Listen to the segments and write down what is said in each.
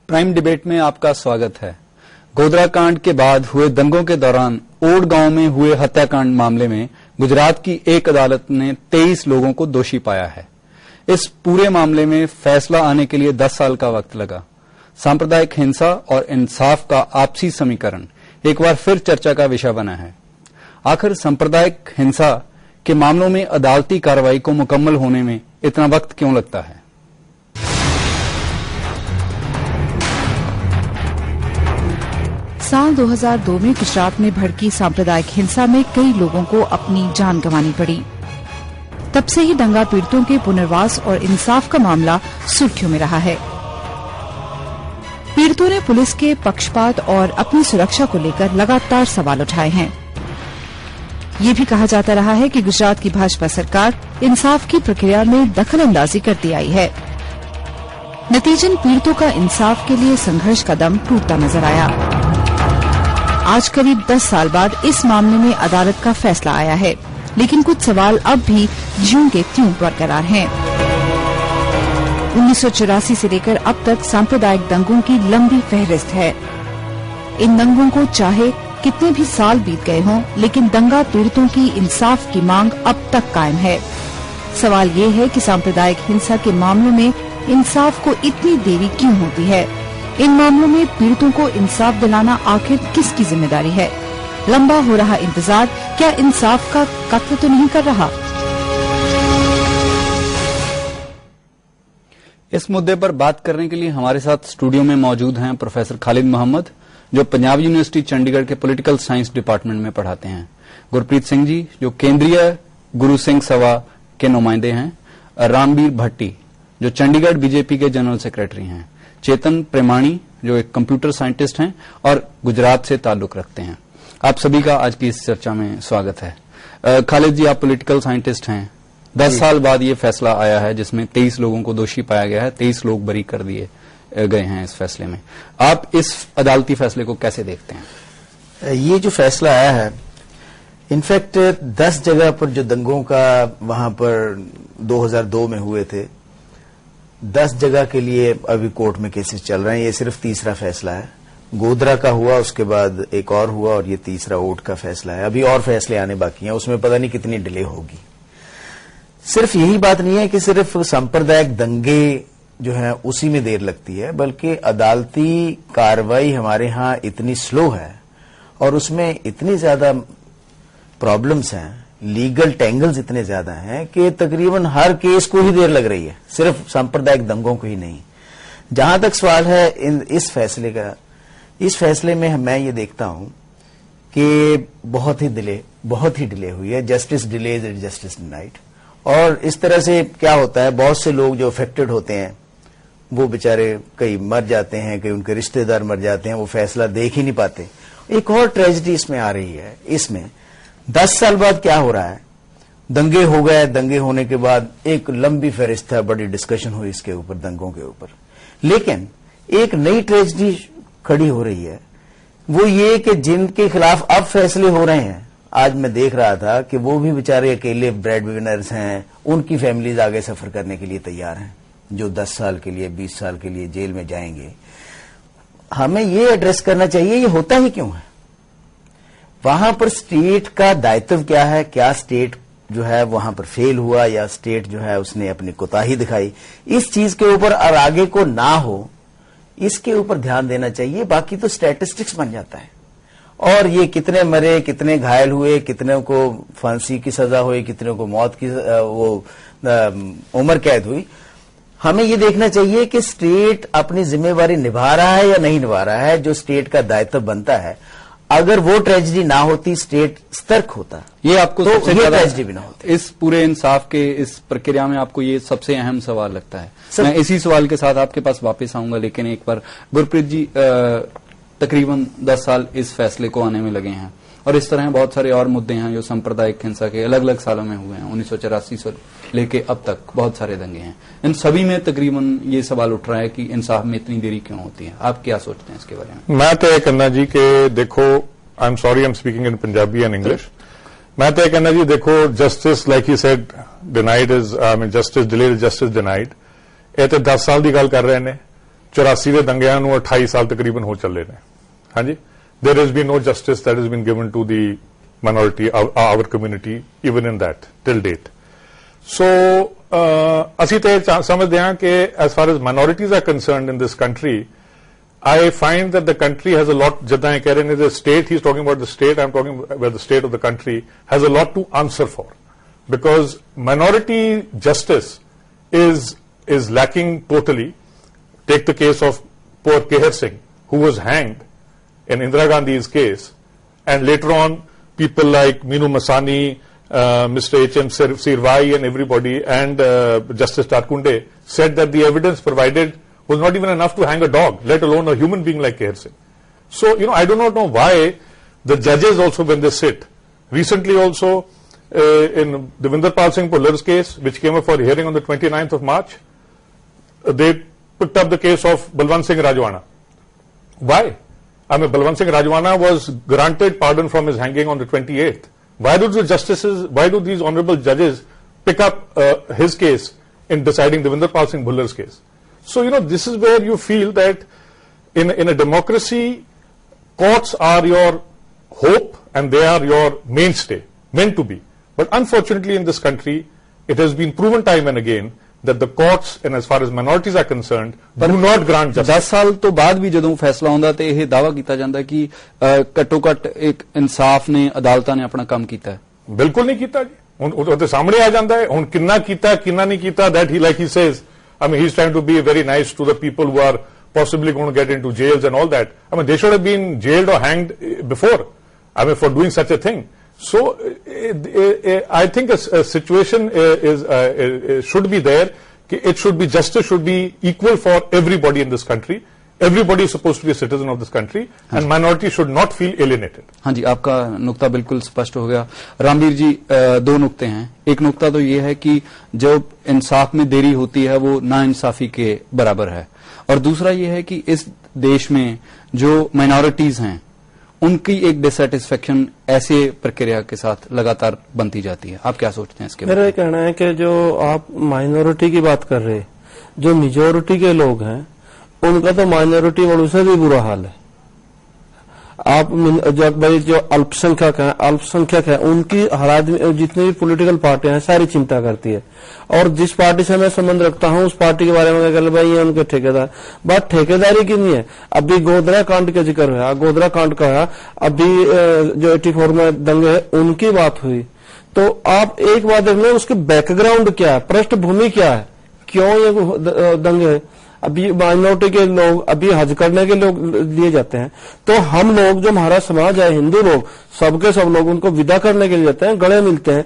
Prime debate में आपका स्वागत है। गोधरा कांड के बाद हुए दंगों के दौरान ओड गांव में हुए हत्याकांड मामले में गुजरात की एक अदालत ने 23 लोगों को दोषी पाया है। इस पूरे मामले में फैसला आने के लिए 10 साल का वक्त लगा। सांप्रदायिक हिंसा और इंसाफ का आपसी समीकरण एक बार फिर चर्चा का विषय बना है। आखिर सांप्रदायिक हिंसा के मामलों में अदालती कार्रवाई को मुकम्मल होने में इतना वक्त क्यों लगता है? साल 2002 में गुजरात में भड़की सांप्रदायिक हिंसा में कई लोगों को अपनी जान गंवानी पड़ी। तब से ही दंगा पीड़ितों के पुनर्वास और इंसाफ का मामला सुर्खियों में रहा है। पीड़ितों ने पुलिस के पक्षपात और अपनी सुरक्षा को लेकर लगातार सवाल उठाए हैं। ये भी कहा जाता रहा है कि गुजरात की भाजपा सरकार इंसाफ की प्रक्रिया में दखलंदाजी करती आई है। नतीजन पीड़ितों का इंसाफ के लिए संघर्ष का दम टूटता नजर आया। आज करीब 10 साल बाद इस मामले में अदालत का फैसला आया है, लेकिन कुछ सवाल अब भी ज्यों के त्यों बरकरार हैं। 1984 से लेकर अब तक सांप्रदायिक दंगों की लंबी फहरिस्त है। इन दंगों को चाहे कितने भी साल बीत गए हों, लेकिन दंगा पीड़ितों की इंसाफ की मांग अब तक कायम है। सवाल ये है कि सांप्रदायिक हिंसा के मामलों में इंसाफ को इतनी देरी क्यों होती है? इन मामलों में पीड़ितों को इंसाफ दिलाना आखिर किसकी जिम्मेदारी है? लंबा हो रहा इंतजार क्या इंसाफ का कत्ल तो नहीं कर रहा? इस मुद्दे पर बात करने के लिए हमारे साथ स्टूडियो में मौजूद हैं प्रोफेसर खालिद मोहम्मद, जो पंजाब यूनिवर्सिटी चंडीगढ़ के पॉलिटिकल साइंस डिपार्टमेंट में पढ़ाते हैं, गुरप्रीत सिंह जी जो केंद्रीय गुरु सिंह सभा के नुमाइंदे हैं, रामबीर भट्टी जो चंडीगढ़ बीजेपी के जनरल सेक्रेटरी हैं, चेतन प्रेमाणी जो एक कंप्यूटर साइंटिस्ट हैं और गुजरात से ताल्लुक रखते हैं। आप सभी का आज की इस चर्चा में स्वागत है। खालिद जी, आप पॉलिटिकल साइंटिस्ट हैं। 10 साल बाद ये फैसला आया है जिसमें 23 लोगों को दोषी पाया गया है, 23 लोग बरी कर दिए गए हैं इस फैसले में। आप इस अदालती फैसले को कैसे देखते हैं? ये जो फैसला आया है, इनफैक्ट 10 जगह पर जो दंगों का वहां पर 2002 में हुए थे, 10 जगह के लिए अभी कोर्ट में केसेस चल रहे हैं। ये सिर्फ तीसरा फैसला है। गोधरा का हुआ, उसके बाद एक और हुआ और ये तीसरा ओट का फैसला है। अभी और फैसले आने बाकी हैं, उसमें पता नहीं कितनी डिले होगी। सिर्फ यही बात नहीं है कि सिर्फ सांप्रदायिक दंगे जो है उसी में देर लगती है, बल्कि अदालती कार्रवाई हमारे यहां इतनी स्लो है और उसमें इतनी ज्यादा प्रॉब्लम्स हैं, लीगल टेंगल्स इतने ज्यादा हैं कि तकरीबन हर केस को ही देर लग रही है, सिर्फ सांप्रदायिक दंगों को ही नहीं। जहां तक सवाल है इस फैसले का, इस फैसले में मैं ये देखता हूं कि बहुत ही डिले हुई है। Justice delays is justice denied. और इस तरह से क्या होता है, बहुत से लोग जो अफेक्टेड होते हैं वो बेचारे कई मर जाते हैं, कई उनके रिश्तेदार मर जाते हैं, वो फैसला देख ही नहीं पाते। एक और ट्रेजेडी इसमें आ रही है। इसमें 10 साल बाद क्या हो रहा है, दंगे हो गए, दंगे होने के बाद एक लंबी फहरिस्त है, बड़ी डिस्कशन हुई इसके ऊपर, दंगों के ऊपर। लेकिन एक नई ट्रेजेडी खड़ी हो रही है, वो ये कि जिनके खिलाफ अब फैसले हो रहे हैं, आज मैं देख रहा था कि वो भी बेचारे अकेले ब्रेड विनर्स हैं, उनकी फैमिलीज आगे सफर करने के लिए तैयार हैं, जो 10 साल के लिए 20 साल के लिए जेल में जाएंगे। हमें ये एड्रेस करना चाहिए ये होता ही क्यों है, वहां पर स्टेट का दायित्व क्या है, क्या स्टेट जो है वहां पर फेल हुआ या स्टेट जो है उसने अपनी कोताही दिखाई, इस चीज के ऊपर और आगे को ना हो इसके ऊपर ध्यान देना चाहिए। बाकी तो स्टैटिस्टिक्स बन जाता है, और ये कितने मरे, कितने घायल हुए, कितने को फांसी की सजा हुई, कितने को मौत की उम्र कैद हुई, हमें ये देखना चाहिए कि स्टेट अपनी जिम्मेवारी निभा रहा है या नहीं निभा रहा है, जो स्टेट का दायित्व बनता है। अगर वो ट्रेजेडी ना होती, स्टेट सतर्क होता, ये आपको तो सबसे ये ट्रेजेडी भी ना होती। इस पूरे इंसाफ के इस प्रक्रिया में आपको ये सबसे अहम सवाल लगता है? मैं इसी सवाल के साथ आपके पास वापस आऊंगा, लेकिन एक बार गुरप्रीत जी, तकरीबन 10 साल इस फैसले को आने में लगे हैं और इस तरह बहुत सारे और मुद्दे हैं जो सांप्रदायिक हिंसा के अलग अलग सालों में हुए हैं। 1984 से लेके अब तक बहुत सारे दंगे हैं। इन सभी में तकरीबन ये सवाल उठ रहा है कि इंसाफ में इतनी देरी क्यों होती है? आप क्या सोचते हैं इसके बारे में? मैं तो ये कहना जी कि देखो, I am sorry, I am speaking in Punjabi and English. मैं तो ये कहना जी, देखो, justice like you said denied is, I mean justice delayed, justice denied. ये तो 10 साल की गल कर रहे हैं। 84 ਦੇ ਦੰਗਿਆਂ ਨੂੰ 28 ਸਾਲ ਤਕਰੀਬਨ ਹੋ ਚੱਲੇ ਨੇ। ਹਾਂਜੀ, there has been no justice that has been given to the minority, our community, even in that till date. So ਅਸੀਂ ਤੇ ਸਮਝਦੇ ਹਾਂ ਕਿ as far as minorities are concerned in this country, I find that the country has a lot, ਜਿੱਦਾਂ ਇਹ ਕਹਿ ਰਹੇ ਨੇ, the state, he's talking about the state, I'm talking about the state of the country, has a lot to answer for. Because minority justice is lacking totally. Take the case of poor Kehar Singh, who was hanged in Indira Gandhi's case, and later on people like Meenu Masani, Mr. H.M. Sirvai and everybody, and Justice Tarkunde said that the evidence provided was not even enough to hang a dog, let alone a human being like Kehar Singh. So, I do not know why the judges also, when they sit, recently also in Devinderpal Singh Phullar's case, which came up for hearing on the 29th of March, they picked up the case of Balwant Singh Rajwana. Why? I mean, Balwant Singh Rajwana was granted pardon from his hanging on the 28th. Why do these honorable judges pick up his case in deciding Devinderpal Singh Phullar's case? So, this is where you feel that in a democracy, courts are your hope and they are your mainstay, meant to be. But unfortunately in this country, it has been proven time and again that the courts, and as far as minorities are concerned, do not grant justice. 10 ਸਾਲ ਤੋਂ ਬਾਅਦ ਵੀ ਜਦੋਂ ਫੈਸਲਾ ਆਉਂਦਾ ਤੇ ਇਹ ਦਾਅਵਾ ਕੀਤਾ ਜਾਂਦਾ ਕਿ ਘੱਟੋ ਘੱਟ ਇੱਕ ਇਨਸਾਫ ਨੇ, ਅਦਾਲਤਾਂ ਨੇ ਆਪਣਾ ਕੰਮ ਕੀਤਾ ਹੈ। ਬਿਲਕੁਲ ਨਹੀਂ ਕੀਤਾ ਜੀ। ਹੁਣ ਉਹਦੇ ਸਾਹਮਣੇ ਆ ਜਾਂਦਾ ਹੈ, ਹੁਣ ਕਿੰਨਾ ਕੀਤਾ ਕਿੰਨਾ ਨਹੀਂ ਕੀਤਾ, that he, like he says, I mean, he's trying to be very nice to the people who are possibly going to get into jails and all that. I mean, they should have been jailed or hanged before, I mean, for doing such a thing. So I think a situation should be there. It should be, justice should be equal for everybody in this country. Everybody is supposed to be a citizen of this country, and minority should not feel alienated. हाँ जी, आपका नुक्ता बिल्कुल स्पष्ट हो गया। रामवीर जी, दो नुक्ते हैं। एक नुक्ता तो ये है कि जो इंसाफ में देरी होती है वो नाइंसाफी के बराबर है, और दूसरा ये है कि इस देश में जो माइनॉरिटीज हैं उनकी एक डिससेटिस्फेक्शन ऐसे प्रक्रिया के साथ लगातार बनती जाती है। आप क्या सोचते हैं इसके बारे में? मेरा कहना है कि जो आप माइनॉरिटी की बात कर रहे हैं, जो मेजोरिटी के लोग हैं उनका तो माइनॉरिटी वालों से भी बुरा हाल है। आप जो भाई जो अल्पसंख्यक है उनकी हर आदमी, जितनी भी पॉलिटिकल पार्टियां हैं सारी चिंता करती है, और जिस पार्टी से मैं संबंध रखता हूं उस पार्टी के बारे में कह भाई ये उनके ठेकेदार। बात ठेकेदारी की नहीं है। अभी गोधरा कांड का जिक्र हुआ, गोधरा कांड का है, अभी जो 84 में दंगे है उनकी बात हुई, तो आप एक बात देख लो उसके बैकग्राउंड क्या है, पृष्ठभूमि क्या है, क्यों ये दंगे। अभी माइनॉरिटी के लोग अभी हज करने के लोग लिए जाते हैं, तो हम लोग जो हमारा समाज है, हिंदू लोग, सबके सब लोग उनको विदा करने के लिए जाते हैं, गले मिलते हैं।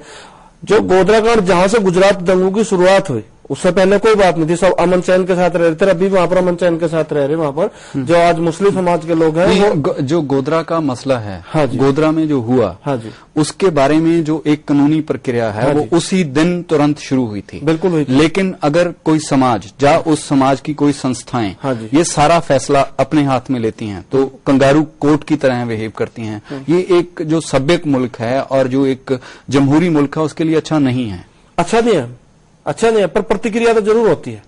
जो गोधरा कांड जहां से गुजरात दंगों की शुरुआत हुई उससे पहले कोई बात नहीं थी, सब अमन चैन के साथ रह रहे थे, अभी वहां पर अमन चैन के साथ रह रहे। वहां पर जो आज मुस्लिम समाज के लोग हैं, जो गोधरा का मसला है, हाँ जी, गोधरा में जो हुआ, हाँ जी, उसके बारे में जो एक कानूनी प्रक्रिया है, हाँ, वो उसी दिन तुरंत शुरू हुई थी। बिल्कुल हुई थी। लेकिन अगर कोई समाज या उस समाज की कोई संस्थाएं, हाँ जी, ये सारा फैसला अपने हाथ में लेती हैं तो कंगारू कोर्ट की तरह बिहेव करती हैं। ये एक जो सभ्य मुल्क है और जो एक जमहूरी मुल्क है उसके लिए अच्छा नहीं है। अच्छा नहीं है, अच्छा नहीं है, पर प्रतिक्रिया तो जरूर होती है।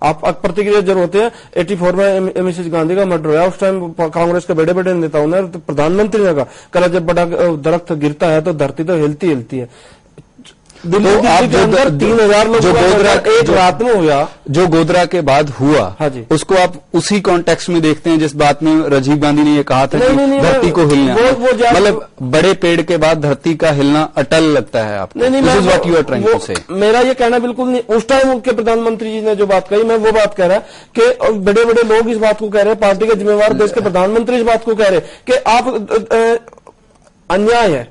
आप प्रतिक्रिया जरूर होती है। 84 में मिसेस गांधी का मर्डर हुआ, उस टाइम कांग्रेस के बड़े बड़े नेताओं ने, तो प्रधानमंत्री ने कहा जब बड़ा दरख्त गिरता है तो धरती तो हिलती हिलती है। दिल्ली तो आप के अंदर 3000 लोग जो गोधरा एक रात में हुआ, जो गोधरा के बाद हुआ, हाँ जी, उसको आप उसी कॉन्टेक्स्ट में देखते हैं जिस बात में राजीव गांधी ने ये कहा था कि धरती को हिलना, मतलब बड़े पेड़ के बाद धरती का हिलना अटल लगता है आपको। नहीं, this is what you are trying to say. मेरा ये कहना बिल्कुल नहीं। उस टाइम उनके प्रधानमंत्री जी ने जो बात कही, मैं वो बात कह रहा कि बड़े बड़े लोग इस बात को कह रहे हैं, पार्टी के जिम्मेवार देश के प्रधानमंत्री इस बात को कह रहे कि आप अन्याय है,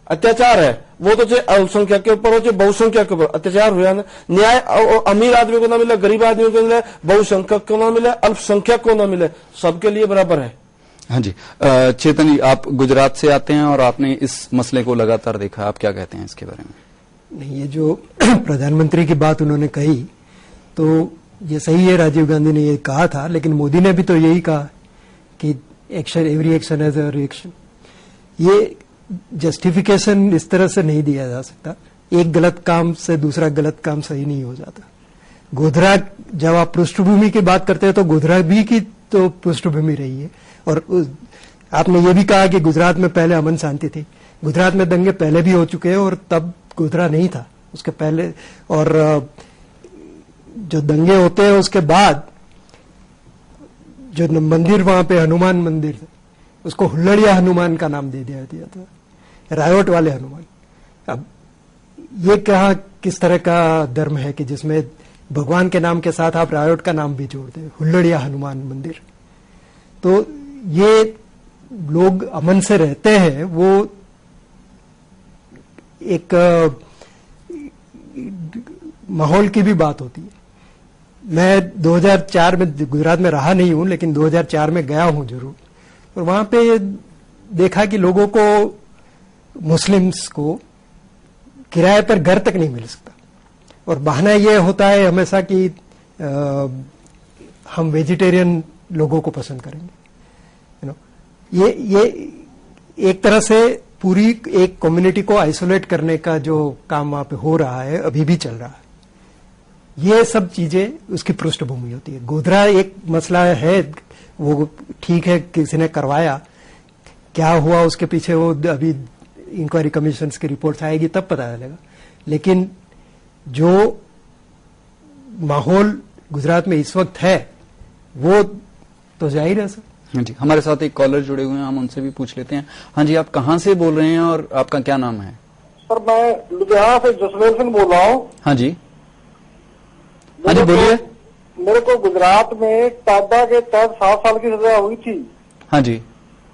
अत्याचार है, वो तो चाहे अल्पसंख्यक के ऊपर हो चाहे बहुसंख्यक के ऊपर अत्याचार हुआ ना, न्याय अमीर आदमी को ना मिले, गरीब आदमी को मिले, बहुसंख्यक को ना मिले, अल्पसंख्यक को ना मिले, सबके लिए बराबर है। हाँ जी, चेतन जी, आप गुजरात से आते हैं और आपने इस मसले को लगातार देखा, आप क्या कहते हैं इसके बारे में? नहीं, ये जो प्रधानमंत्री की बात उन्होंने कही तो ये सही है, राजीव गांधी ने ये कहा था, लेकिन मोदी ने भी तो यही कहा कि action, every action has a reaction. ये जस्टिफिकेशन इस तरह से नहीं दिया जा सकता। एक गलत काम से दूसरा गलत काम सही नहीं हो जाता। गोधरा, जब आप पृष्ठभूमि की बात करते हैं तो गोधरा भी की तो पृष्ठभूमि रही है। और आपने ये भी कहा कि गुजरात में पहले अमन शांति थी। गुजरात में दंगे पहले भी हो चुके हैं और तब गोधरा नहीं था उसके पहले। और जो दंगे होते हैं उसके बाद जो मंदिर वहां पे हनुमान मंदिर थे उसको हुल्लड़िया हनुमान का नाम दे दिया था, रायोट वाले हनुमान। अब ये कहा किस तरह का धर्म है कि जिसमें भगवान के नाम के साथ आप रायोट का नाम भी जोड़ दे, हुल्लड़िया हनुमान मंदिर। तो ये लोग अमन से रहते हैं, वो एक माहौल की भी बात होती है। मैं 2004 में गुजरात में रहा नहीं हूं, लेकिन 2004 में गया हूं जरूर, और वहां पे देखा कि लोगों को, मुस्लिम्स को किराए पर घर तक नहीं मिल सकता। और बहाना ये होता है हमेशा कि हम वेजिटेरियन लोगों को पसंद करेंगे। ये एक तरह से पूरी एक कम्युनिटी को आइसोलेट करने का जो काम वहां पे हो रहा है, अभी भी चल रहा है। ये सब चीजें उसकी पृष्ठभूमि होती है। गोधरा एक मसला है, वो ठीक है, किसी ने करवाया, क्या हुआ उसके पीछे वो अभी इंक्वायरी कमीशन की रिपोर्ट आएगी तब पता चलेगा। लेकिन जो माहौल गुजरात में इस वक्त है वो तो जाहिर है सर। हाँ जी, हमारे साथ एक कॉलर जुड़े हुए हैं, हम उनसे भी पूछ लेते हैं। हाँ जी, आप कहाँ से बोल रहे हैं और आपका क्या नाम है? सर मैं लुधियाना से जसवेल सिंह बोल रहा हूँ। हाँ जी, हाँ जी बोलिए। मेरे को गुजरात में टाडा के तहत 7 साल की सजा हुई थी। हाँ जी।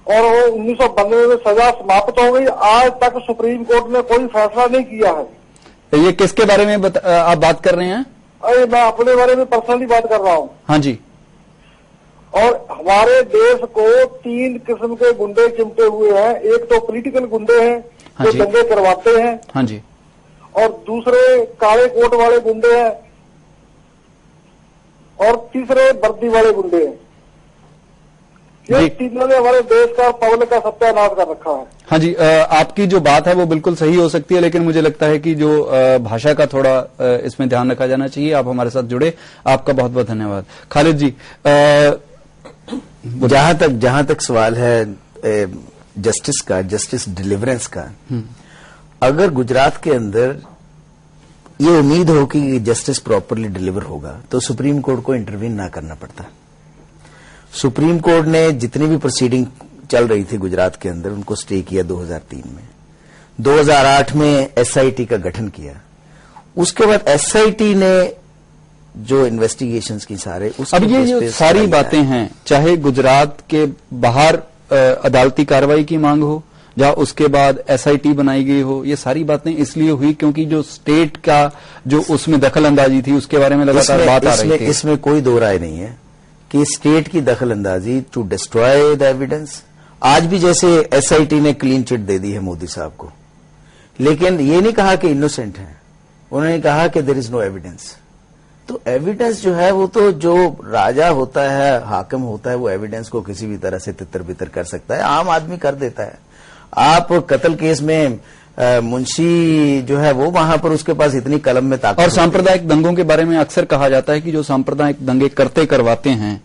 और वो 1992 में सजा समाप्त हो गई। आज तक सुप्रीम कोर्ट ने कोई फैसला नहीं किया है। तो ये किसके बारे में आप बात कर रहे हैं? अरे मैं अपने बारे में पर्सनली बात कर रहा हूँ। हाँ जी। और हमारे देश को 3 किस्म के गुंडे चिमटे हुए हैं। एक तो पॉलिटिकल गुंडे हैं हाँ जो दंगे करवाते हैं। हाँ जी। और दूसरे काले कोट वाले गुंडे हैं। और तीसरे वर्दी वाले गुंडे हैं। ये तीनों ने हमारे देश का, पब्लिक का सत्यानाश कर रखा है। हाँ जी, आपकी जो बात है वो बिल्कुल सही हो सकती है, लेकिन मुझे लगता है कि जो भाषा का थोड़ा इसमें ध्यान रखा जाना चाहिए। आप हमारे साथ जुड़े, आपका बहुत बहुत धन्यवाद। खालिद जी, जहां तक सवाल है जस्टिस का, जस्टिस डिलीवरेंस का, अगर गुजरात के अंदर ये उम्मीद हो कि जस्टिस प्रॉपरली डिलीवर होगा तो सुप्रीम कोर्ट को इंटरवीन ना करना पड़ता। सुप्रीम कोर्ट ने जितनी भी प्रोसीडिंग चल रही थी गुजरात के अंदर उनको स्टे किया 2003 में। 2008 में एसआईटी का गठन किया। उसके बाद एसआईटी ने जो इन्वेस्टिगेशंस की सारे, अब ये जो सारी बातें हैं, चाहे गुजरात के बाहर अदालती कार्रवाई की मांग हो, या उसके बाद एसआईटी बनाई गई हो, ये सारी बातें इसलिए हुई क्योंकि जो स्टेट का जो उसमें दखल अंदाजी थी उसके बारे में लगातार बात आ रही थी। इसमें कोई दो राय नहीं है कि स्टेट की दखल अंदाजी टू डिस्ट्रॉय द एविडेंस। आज भी जैसे एसआईटी ने क्लीन चिट दे दी है मोदी साहब को, लेकिन ये नहीं कहा कि इनोसेंट है, उन्होंने कहा कि देयर इज नो एविडेंस। तो एविडेंस जो है वो तो जो राजा होता है, हाकिम होता है, वो एविडेंस को किसी भी तरह से तितर बितर कर सकता है, आम आदमी कर देता है। आप कत्ल केस में मुंशी जो है वो वहां पर उसके पास इतनी कलम में ताकत। और सांप्रदायिक दंगों के बारे में अक्सर कहा जाता है कि जो सांप्रदायिक दंगे करवाते हैं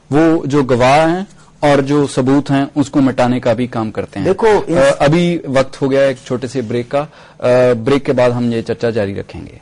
वो जो गवाह हैं और जो सबूत हैं उसको मिटाने का भी काम करते हैं। देखो अभी वक्त हो गया एक छोटे से ब्रेक का। ब्रेक के बाद हम ये चर्चा जारी रखेंगे।